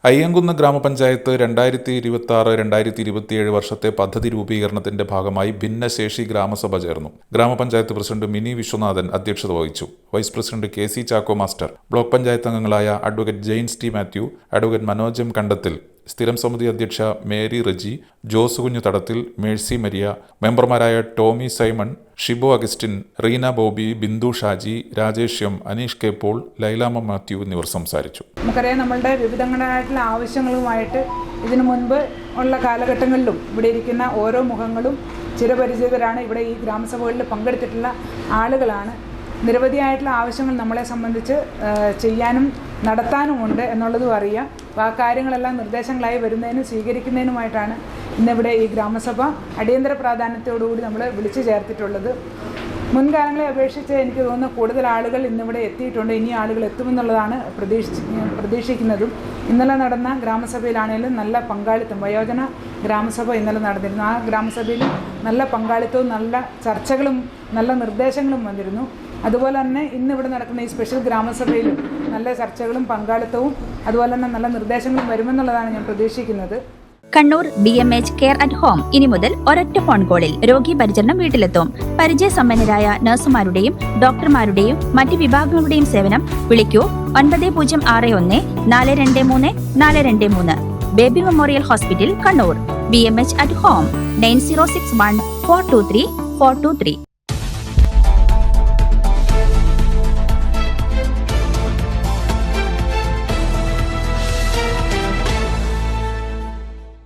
അയ്യങ്കുന്ന് ഗ്രാമപഞ്ചായത്ത് 2026-2027 വർഷത്തെ പദ്ധതി രൂപീകരണത്തിന്റെ ഭാഗമായി ഭിന്നശേഷി ഗ്രാമസഭ ചേർന്നു. ഗ്രാമപഞ്ചായത്ത് പ്രസിഡന്റ് മിനി വിശ്വനാഥൻ അധ്യക്ഷത വഹിച്ചു. Vice president KC Chacko master, block panchayat അംഗങ്ങളായ advocate Jains T Mathew, advocate Manoj Kandathil, സ്ഥിരം സമിതി അധ്യക്ഷ മേരി റജി, ജോസ് കുഞ്ഞു തടത്തിൽ, മേഴ്സി മരിയ, മെമ്പർമാരായ ടോമി സൈമൺ, ഷിബു അഗസ്റ്റിൻ, റീന ബോബി, ബിന്ദു ഷാജി, രാജേഷ് എം, അനീഷ് കെ പോൾ, ലൈലാമ്മ മാത്യു എന്നിവർ സംസാരിച്ചു. നമുക്കറിയാം, നമ്മളുടെ വിവിധങ്ങളായിട്ടുള്ള ആവശ്യങ്ങളുമായിട്ട് ഇതിനു മുൻപ് ഉള്ള കാലഘട്ടങ്ങളിലും ഇവിടെ ഇരിക്കുന്ന ഓരോ മുഖങ്ങളും ചിരപരിചിതരാണ്. ഇവിടെ ഈ ഗ്രാമസഭകളിൽ പങ്കെടുത്തിട്ടുള്ള ആളുകളാണ്. നിരവധിയായിട്ടുള്ള ആവശ്യങ്ങൾ നമ്മളെ സംബന്ധിച്ച് ചെയ്യാനും നടത്താനുമുണ്ട് എന്നുള്ളതും അറിയാം. അപ്പോൾ ആ കാര്യങ്ങളെല്ലാം നിർദ്ദേശങ്ങളായി വരുന്നതിനും സ്വീകരിക്കുന്നതിനുമായിട്ടാണ് ഇന്നിവിടെ ഈ ഗ്രാമസഭ അടിയന്തര പ്രാധാന്യത്തോടുകൂടി നമ്മൾ വിളിച്ചു ചേർത്തിട്ടുള്ളത്. മുൻകാലങ്ങളെ അപേക്ഷിച്ച് എനിക്ക് തോന്നുന്നു കൂടുതൽ ആളുകൾ ഇന്നിവിടെ എത്തിയിട്ടുണ്ട്. ഇനി ആളുകൾ എത്തുമെന്നുള്ളതാണ് പ്രതീക്ഷിക്കുന്നതും. ഇന്നലെ നടന്ന ഗ്രാമസഭയിലാണെങ്കിലും നല്ല പങ്കാളിത്തം, വയോജന ഗ്രാമസഭ ഇന്നലെ നടന്നിരുന്നു. ആ ഗ്രാമസഭയിൽ നല്ല പങ്കാളിത്തവും നല്ല ചർച്ചകളും നല്ല നിർദ്ദേശങ്ങളും വന്നിരുന്നു. അതുപോലെ തന്നെ ഇന്നിവിടെ നടക്കുന്ന ഈ സ്പെഷ്യൽ ഗ്രാമസഭയിലും നല്ല ചർച്ചകളും പങ്കാളിത്തവും അതുപോലെ തന്നെ നല്ല നിർദ്ദേശങ്ങളും വരുമെന്നുള്ളതാണ് ഞാൻ പ്രതീക്ഷിക്കുന്നത്. Kannur BMH care at home ഇനി മുതൽ ഒരൊറ്റ ഫോൺ കോളിൽ രോഗി പരിചരണം വീട്ടിലെത്തും. പരിചയസമ്പന്നരായ നഴ്സുമാരുടെയും ഡോക്ടർമാരുടെയും മറ്റ് വിഭാഗങ്ങളുടെയും സേവനം വിളിക്കൂ 906423423423. Baby memorial hospital, Kannur. BMH at home 9061 423 423.